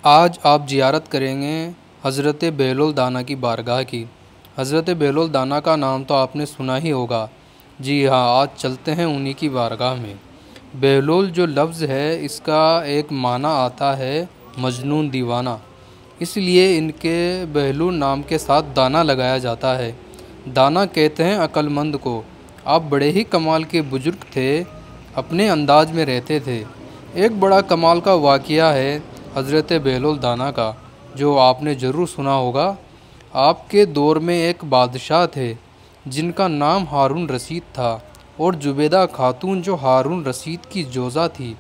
آج آپ زیارت کریں گے حضرت بہلول دانا کی بارگاہ کی۔ حضرت بہلول دانا کا نام تو آپ نے سنا ہی ہوگا۔ جی ہاں، آج چلتے ہیں انہی کی بارگاہ میں۔ بہلول جو لفظ ہے اس کا ایک معنی آتا ہے مجنون دیوانہ، اس لیے ان کے بہلول نام کے ساتھ دانا لگایا جاتا ہے۔ دانا کہتے ہیں عقل مند کو۔ آپ بڑے ہی کمال کے بزرگ تھے، اپنے انداز میں رہتے تھے۔ ایک بڑا کمال کا واقعہ ہے حضرت بہلول دانا کا، جو آپ نے ضرور سنا ہوگا۔ آپ کے دور میں ایک بادشاہ تھے جن کا نام ہارون رشید تھا، اور زبیدہ خاتون جو ہارون رشید کی جوزا تھی،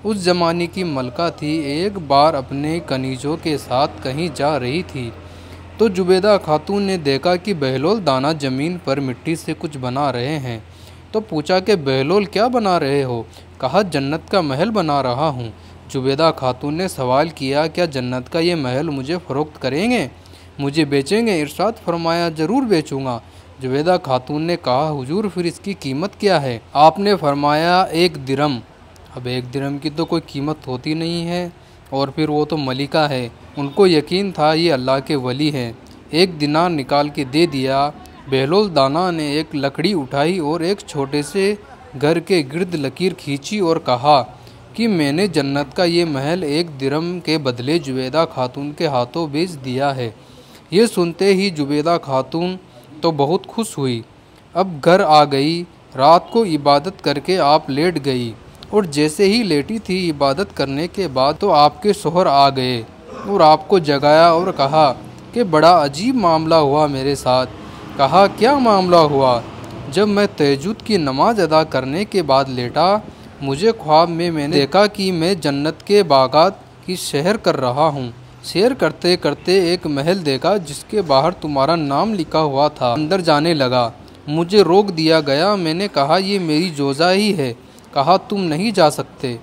اس زمانے کی ملکہ تھی۔ ایک بار اپنے کنیزوں کے ساتھ کہیں جا رہی تھی تو زبیدہ خاتون نے دیکھا کہ بہلول دانا زمین پر مٹی سے کچھ بنا رہے ہیں، تو پوچھا کہ بہلول کیا بنا رہے ہو؟ کہا جنت کا محل بنا رہا ہوں۔ زبیدہ خاتون نے سوال کیا کیا جنت کا یہ محل مجھے فروخت کریں گے، مجھے بیچیں گے؟ ارشاد فرمایا ضرور بیچوں گا۔ زبیدہ خاتون نے کہا حضور پھر اس کی قیمت کیا ہے؟ آپ نے فرمایا 1 درم۔ اب 1 درم کی تو کوئی قیمت ہوتی نہیں ہے، اور پھر وہ تو ملکہ ہے، ان کو یقین تھا یہ اللہ کے ولی ہیں۔ 1 دینار نکال کے دے دیا۔ بہلول دانا نے ایک لکڑی اٹھائی اور ایک چھوٹے سے گھر کے گرد لکیر کھینچی اور کہا کہ میں نے جنت کا یہ محل 1 درم کے بدلے زبیدہ خاتون کے ہاتھوں بیچ دیا ہے۔ یہ سنتے ہی زبیدہ خاتون تو بہت خوش ہوئی۔ اب گھر آ گئی۔ رات کو عبادت کر کے آپ لیٹ گئی، اور جیسے ہی لیٹی تھی عبادت کرنے کے بعد تو آپ کے شوہر آ گئے اور آپ کو جگایا اور کہا کہ بڑا عجیب معاملہ ہوا میرے ساتھ۔ کہا کیا معاملہ ہوا؟ جب میں تہجد کی نماز ادا کرنے کے بعد لیٹا، مجھے خواب میں نے دیکھا کہ میں جنت کے باغات کی سیر کر رہا ہوں۔ سیر کرتے کرتے ایک محل دیکھا جس کے باہر تمہارا نام لکھا ہوا تھا۔ اندر جانے لگا، مجھے روک دیا گیا۔ میں نے کہا یہ میری جوزا ہی ہے۔ کہا تم نہیں جا سکتے۔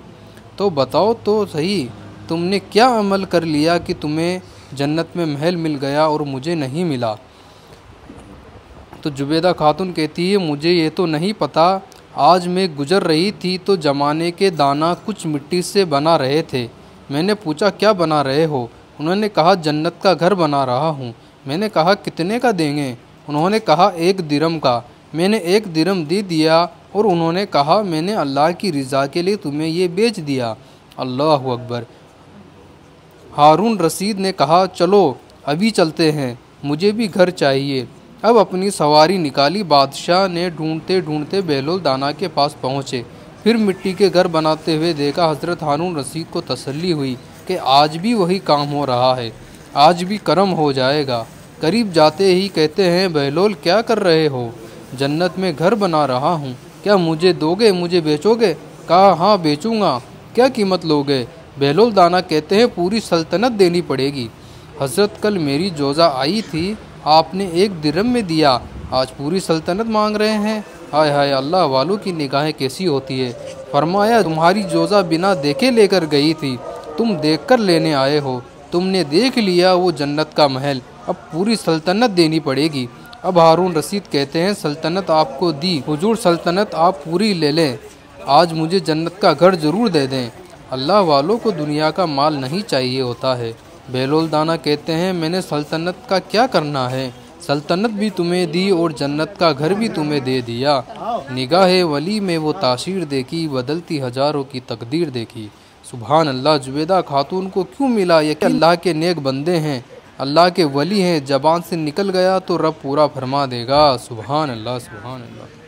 تو بتاؤ تو صحیح، تم نے کیا عمل کر لیا کہ تمہیں جنت میں محل مل گیا اور مجھے نہیں ملا؟ تو زبیدہ خاتون کہتی ہے مجھے یہ تو نہیں پتا۔ آج میں گزر رہی تھی تو زمانے کے دانا کچھ مٹی سے بنا رہے تھے۔ میں نے پوچھا کیا بنا رہے ہو؟ انہوں نے کہا جنت کا گھر بنا رہا ہوں۔ میں نے کہا کتنے کا دیں گے؟ انہوں نے کہا 1 درم کا۔ میں نے 1 درم دے دیا، اور انہوں نے کہا میں نے اللہ کی رضا کے لیے تمہیں یہ بیچ دیا۔ اللہ اکبر۔ ہارون رشید نے کہا چلو ابھی چلتے ہیں، مجھے بھی گھر چاہیے۔ اب اپنی سواری نکالی۔ بادشاہ نے ڈھونڈتے ڈھونڈتے بہلول دانا کے پاس پہنچے، پھر مٹی کے گھر بناتے ہوئے دیکھا۔ حضرت ہارون رشید کو تسلی ہوئی کہ آج بھی وہی کام ہو رہا ہے، آج بھی کرم ہو جائے گا۔ قریب جاتے ہی کہتے ہیں بہلول کیا کر رہے ہو؟ جنت میں گھر بنا رہا ہوں، کیا مجھے دو گے، مجھے بیچو گے؟ کہا ہاں بیچوں گا۔ کیا قیمت لوگے؟ بہلول دانا کہتے ہیں پوری سلطنت دینی پڑے گی۔ حضرت کل میری جوزا آئی تھی، آپ نے 1 درم میں دیا، آج پوری سلطنت مانگ رہے ہیں۔ ہائے ہائے، اللہ والوں کی نگاہیں کیسی ہوتی ہے۔ فرمایا تمہاری جوزا بنا دیکھے لے کر گئی تھی، تم دیکھ کر لینے آئے ہو، تم نے دیکھ لیا وہ جنت کا محل، اب پوری سلطنت دینی پڑے گی۔ اب ہارون رشید کہتے ہیں سلطنت آپ کو دی حضور، سلطنت آپ پوری لے لیں، آج مجھے جنت کا گھر ضرور دے دیں۔ اللہ والوں کو دنیا کا مال نہیں چاہیے ہوتا ہے۔ بہلول دانا کہتے ہیں میں نے سلطنت کا کیا کرنا ہے، سلطنت بھی تمہیں دی اور جنت کا گھر بھی تمہیں دے دیا۔ نگاہ ولی میں وہ تاثیر دیکھی، بدلتی ہزاروں کی تقدیر دیکھی۔ سبحان اللہ۔ زبیدہ خاتون کو کیوں ملا؟ یہ کہ اللہ کے نیک بندے ہیں، اللہ کے ولی ہیں، زبان سے نکل گیا تو رب پورا فرما دے گا۔ سبحان اللہ، سبحان اللہ۔